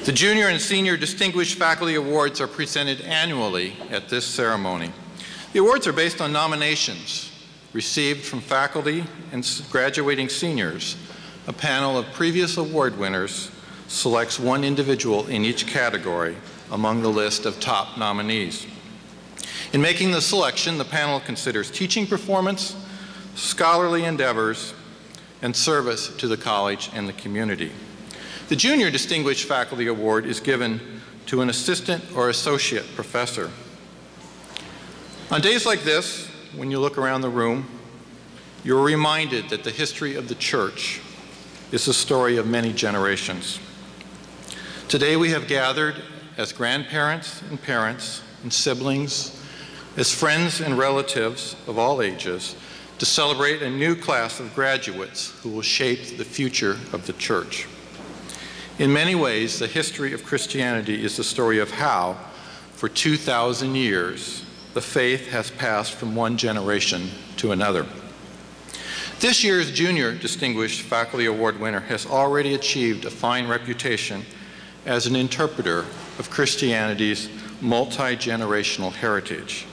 The Junior and Senior Distinguished Faculty Awards are presented annually at this ceremony. The awards are based on nominations received from faculty and graduating seniors. A panel of previous award winners selects one individual in each category among the list of top nominees. In making the selection, the panel considers teaching performance, scholarly endeavors, and service to the college and the community. The Junior Distinguished Faculty Award is given to an assistant or associate professor. On days like this, when you look around the room, you're reminded that the history of the church is the story of many generations. Today we have gathered as grandparents and parents and siblings, as friends and relatives of all ages, to celebrate a new class of graduates who will shape the future of the church. In many ways, the history of Christianity is the story of how, for 2,000 years, the faith has passed from one generation to another. This year's Junior Distinguished Faculty Award winner has already achieved a fine reputation as an interpreter of Christianity's multi-generational heritage.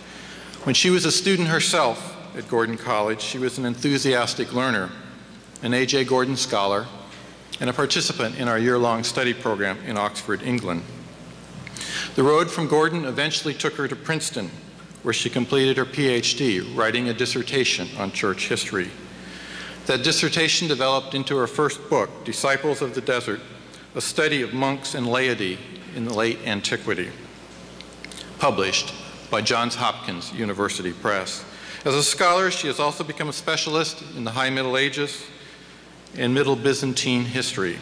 When she was a student herself at Gordon College, she was an enthusiastic learner, an A.J. Gordon Scholar, and a participant in our year-long study program in Oxford, England. The road from Gordon eventually took her to Princeton, where she completed her PhD, writing a dissertation on church history. That dissertation developed into her first book, Disciples of the Desert, a study of monks and laity in the late antiquity, published by Johns Hopkins University Press. As a scholar, she has also become a specialist in the High Middle Ages and Middle Byzantine history.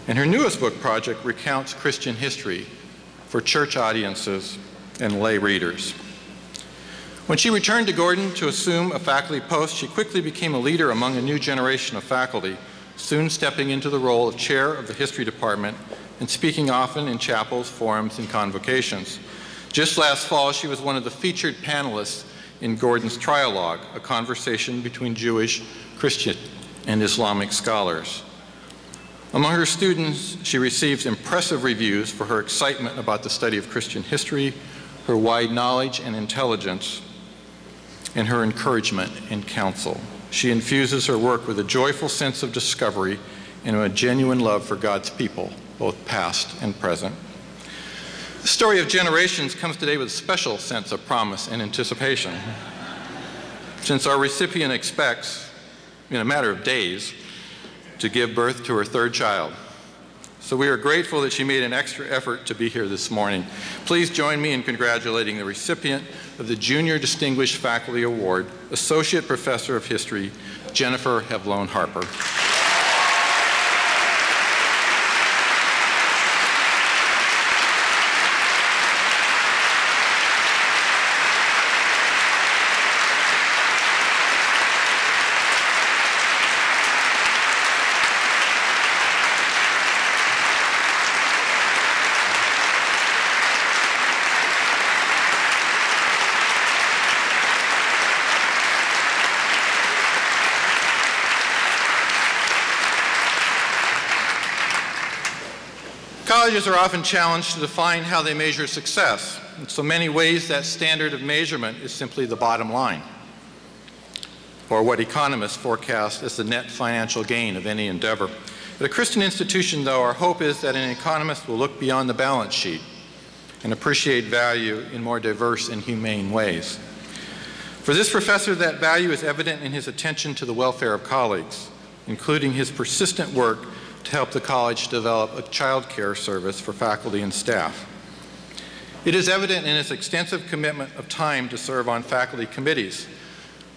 And her newest book project recounts Christian history for church audiences and lay readers. When she returned to Gordon to assume a faculty post, she quickly became a leader among a new generation of faculty, soon stepping into the role of chair of the history department and speaking often in chapels, forums, and convocations. Just last fall, she was one of the featured panelists in Gordon's Trialogue, a conversation between Jewish, Christian, and Islamic scholars. Among her students, she receives impressive reviews for her excitement about the study of Christian history, her wide knowledge and intelligence, and her encouragement and counsel. She infuses her work with a joyful sense of discovery and a genuine love for God's people, both past and present. The story of generations comes today with a special sense of promise and anticipation, since our recipient expects, in a matter of days, to give birth to her third child. So we are grateful that she made an extra effort to be here this morning. Please join me in congratulating the recipient of the Junior Distinguished Faculty Award, Associate Professor of History, Jennifer Hevelone-Harper. Colleges are often challenged to define how they measure success. In so many ways, that standard of measurement is simply the bottom line, or what economists forecast as the net financial gain of any endeavor. At a Christian institution, though, our hope is that an economist will look beyond the balance sheet and appreciate value in more diverse and humane ways. For this professor, that value is evident in his attention to the welfare of colleagues, including his persistent work to help the college develop a child care service for faculty and staff. It is evident in his extensive commitment of time to serve on faculty committees,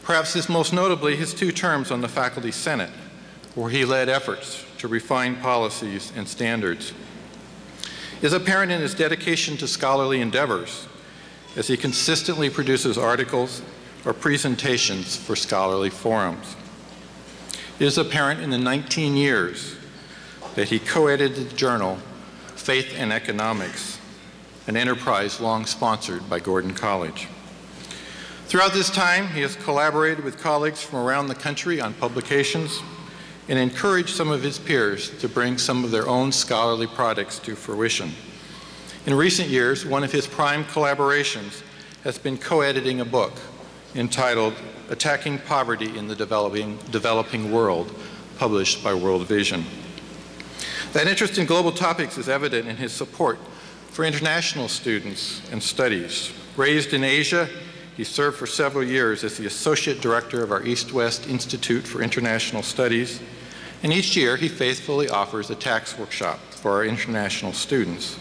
perhaps most notably his 2 terms on the Faculty Senate, where he led efforts to refine policies and standards. It is apparent in his dedication to scholarly endeavors, as he consistently produces articles or presentations for scholarly forums. It is apparent in the 19 years that he co-edited the journal Faith and Economics, an enterprise long sponsored by Gordon College. Throughout this time, he has collaborated with colleagues from around the country on publications and encouraged some of his peers to bring some of their own scholarly projects to fruition. In recent years, one of his prime collaborations has been co-editing a book entitled Attacking Poverty in the Developing World, published by World Vision. That interest in global topics is evident in his support for international students and studies. Raised in Asia, he served for several years as the Associate Director of our East-West Institute for International Studies, and each year he faithfully offers a tax workshop for our international students.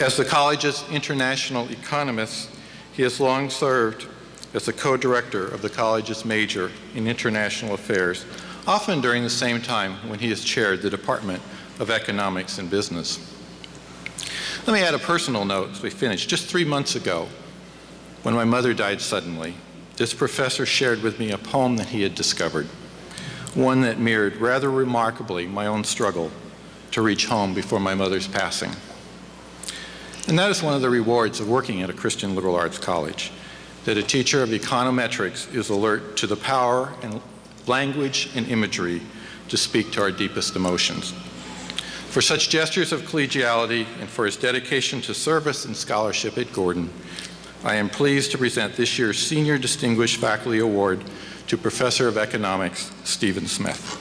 As the college's international economist, he has long served as the co-director of the college's major in international affairs, often during the same time when he has chaired the Department of Economics and Business. Let me add a personal note as we finish. Just 3 months ago, when my mother died suddenly, this professor shared with me a poem that he had discovered, one that mirrored rather remarkably my own struggle to reach home before my mother's passing. And that is one of the rewards of working at a Christian liberal arts college, that a teacher of econometrics is alert to the power and language and imagery to speak to our deepest emotions. For such gestures of collegiality and for his dedication to service and scholarship at Gordon, I am pleased to present this year's Senior Distinguished Faculty Award to Professor of Economics, Stephen Smith.